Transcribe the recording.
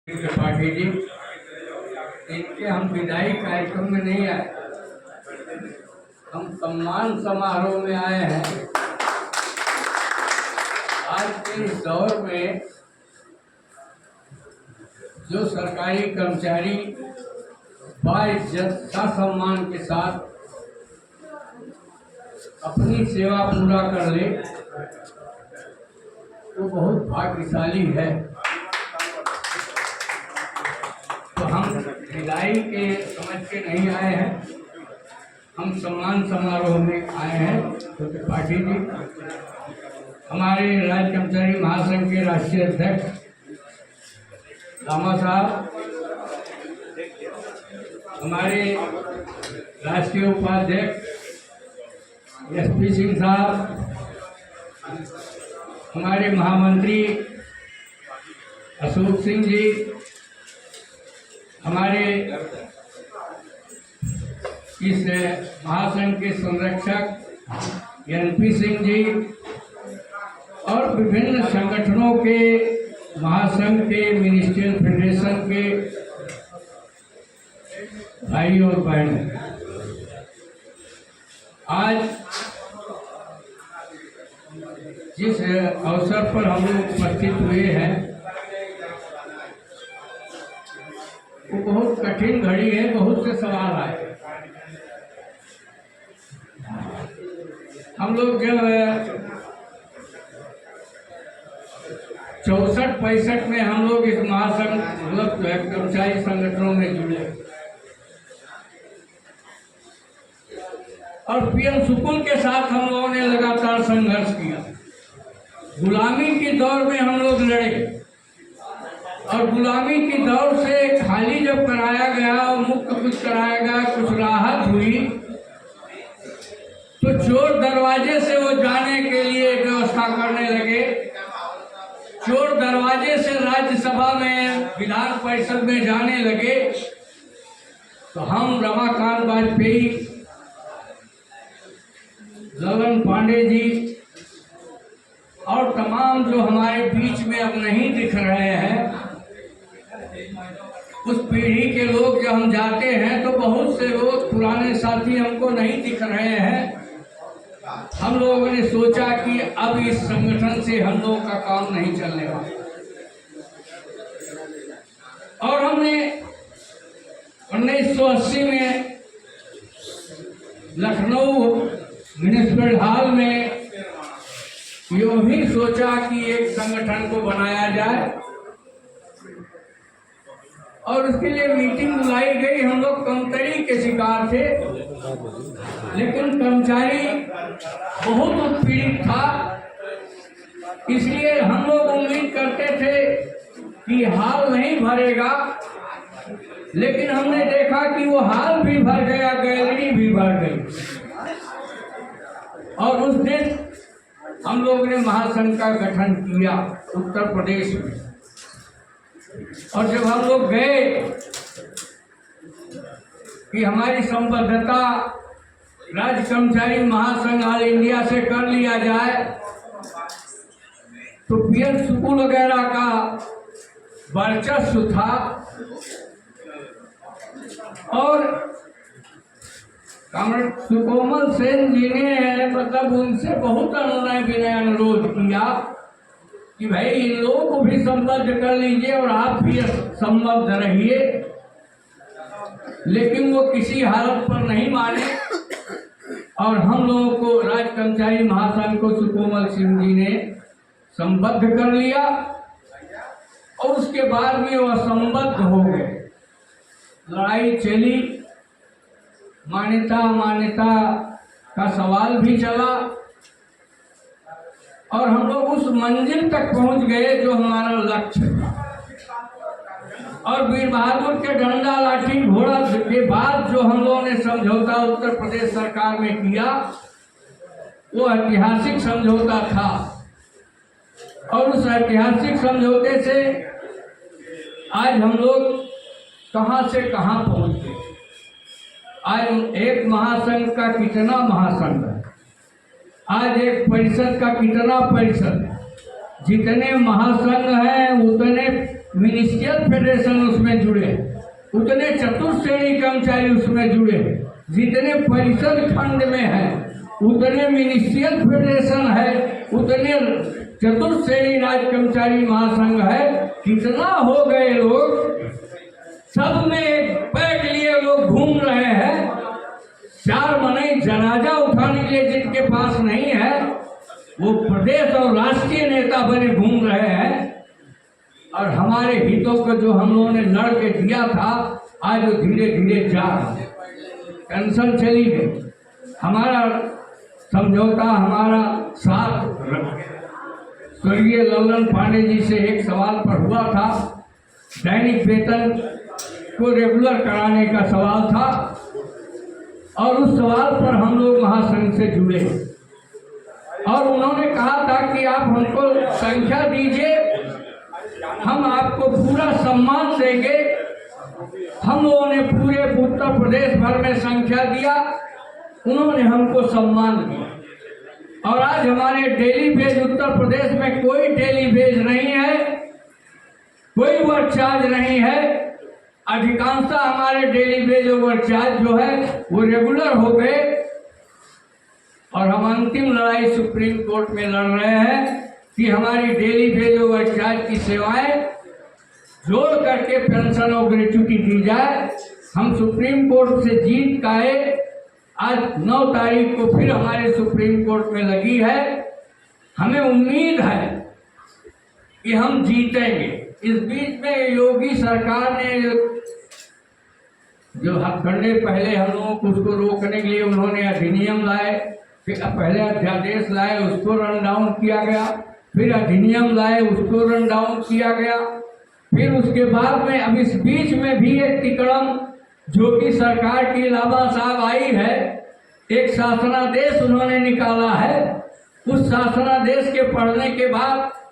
त्रिपाठी जी, इनके हम विदाई कार्यक्रम में नहीं आए, हम सम्मान समारोह में आए हैं। आज के इस दौर में जो सरकारी कर्मचारी बाइज्जत सम्मान के साथ अपनी सेवा पूरा कर ले, वो बहुत भाग्यशाली है। तो हम विदाई के समझ के नहीं आए हैं, हम सम्मान समारोह में आए हैं। तो त्रिपाठी जी हमारे राज्य कर्मचारी महासंघ के राष्ट्रीय अध्यक्ष रामा साहब, हमारे राष्ट्रीय उपाध्यक्ष एसपी सिंह साहब, हमारे महामंत्री अशोक सिंह जी, हमारे इस महासंघ के संरक्षक एनपी सिंह जी और विभिन्न संगठनों के महासंघ के मिनिस्ट्रियल फेडरेशन के भाई और बहन, आज जिस अवसर पर हम लोग उपस्थित हुए हैं वो बहुत कठिन घड़ी है। बहुत से सवाल आए। हम लोग जब 64-65 में हम लोग इस महासंघ मतलब कर्मचारी संगठनों में जुड़े और पीएम सुकून के साथ हम लोगों ने लगातार संघर्ष किया। गुलामी की दौर में हम लोग लड़े और गुलामी की दौर से खाली जब कराया गया और मुक्त कुछ कराया गया, कुछ राहत हुई, तो चोर दरवाजे से वो जाने के लिए व्यवस्था करने लगे। चोर दरवाजे से राज्यसभा में, विधान परिषद में जाने लगे। तो हम रमाकांत वाजपेयी, ललन पांडे जी और तमाम जो हमारे बीच में अब नहीं दिख रहे हैं, उस पीढ़ी के लोग जब हम जाते हैं तो बहुत से लोग पुराने साथी हमको नहीं दिख रहे हैं। हम लोगों ने सोचा कि अब इस संगठन से हम लोग का काम नहीं चलने वाला और हमने 1980 में लखनऊ म्युनिसिपल हॉल में यो भी सोचा कि एक संगठन को बनाया जाए और उसके लिए मीटिंग बुलाई गई। हम लोग कमतरी के शिकार थे, लेकिन कर्मचारी बहुत उत्पीड़ित था, इसलिए हम लोग उम्मीद करते थे कि हॉल नहीं भरेगा, लेकिन हमने देखा कि वो हॉल भी भर गया, गैलरी भी भर गई। और उस दिन हम लोग ने महासंघ का गठन किया उत्तर प्रदेश में। और जब हम लोग गए कि हमारी संबद्धता राज्य कर्मचारी महासंघ ऑल इंडिया से कर लिया जाए, तो पीएम सुकून वगैरह का वर्चस्व था और कॉमरेड सुकोमल सेन जी ने मतलब उनसे बहुत अनुरोध किया कि भाई इन लोगों को भी संबद्ध कर लीजिए और आप भी संबद्ध रहिए, लेकिन वो किसी हालत पर नहीं माने और हम लोगों को राज्य कर्मचारी महासंघ को सुकोमल सिंह जी ने संबद्ध कर लिया और उसके बाद में वो असंबद्ध हो गए। लड़ाई चली, मान्यता अमान्यता का सवाल भी चला और हम लोग उस मंजिल तक पहुंच गए जो हमारा लक्ष्य था। और वीर बहादुर के डंडा लाठी घोड़ा के बाद जो हम लोगों ने समझौता उत्तर प्रदेश सरकार में किया, वो ऐतिहासिक समझौता था और उस ऐतिहासिक समझौते से आज हम लोग कहां से कहां पहुंच गए। आज एक महासंघ का कितना महासंघ है, आज एक परिषद का कितना परिषद है। जितने महासंघ हैं उतने मिनिस्ट्रियल फेडरेशन उसमें जुड़े, उतने चतुर्थ श्रेणी कर्मचारी उसमें जुड़े, जितने परिषद खंड में है उतने मिनिस्ट्रियल फेडरेशन है, उतने चतुर्थ श्रेणी राज्य कर्मचारी महासंघ है। कितना हो गए लोग, सब में एक बैग लिए लोग घूम रहे हैं। चार मने जनाजा उठाने के लिए जिनके पास नहीं है वो प्रदेश और राष्ट्रीय नेता बने घूम रहे हैं। और हमारे हितों को जो हम लोगों ने लड़ के दिया था आज वो धीरे धीरे जा रहा है, टेंशन चली गई। हमारा समझौता, हमारा साथ स्वर्गीय लल्लन पांडे जी से एक सवाल पर हुआ था, दैनिक वेतन को रेगुलर कराने का सवाल था और उस सवाल पर हम लोग महासंघ से जुड़े और उन्होंने कहा था कि आप हमको संख्या दीजिए, हम आपको पूरा सम्मान देंगे। हम लोगों ने पूरे उत्तर प्रदेश भर में संख्या दिया, उन्होंने हमको सम्मान दिया। और आज हमारे डेली वेज उत्तर प्रदेश में कोई डेली वेज नहीं है, कोई ओवर चार्ज नहीं है। अधिकांशतः हमारे डेली वेज ओवर चार्ज जो है वो रेगुलर हो गए और हम अंतिम लड़ाई सुप्रीम कोर्ट में लड़ रहे हैं कि हमारी डेली वेज ओवर चार्ज की सेवाएं जोड़ करके पेंशन और ग्रेच्युटी दी जाए। हम सुप्रीम कोर्ट से जीत का आज 9 तारीख को फिर हमारे सुप्रीम कोर्ट में लगी है। हमें उम्मीद है कि हम जीतेंगे। इस बीच में योगी सरकार ने जो हथकंडे पहले हम लोगों को उसको रोकने के लिए उन्होंने अधिनियम लाए, फिर पहले अध्यादेश लाए उसको रन डाउन किया गया, फिर अधिनियम लाए उसको रन डाउन किया गया, फिर उसके बाद में अब इस बीच में भी एक तिकड़म जो कि सरकार की लाबा साहब आई है, एक शासनादेश उन्होंने निकाला है। उस शासनादेश के पढ़ने के बाद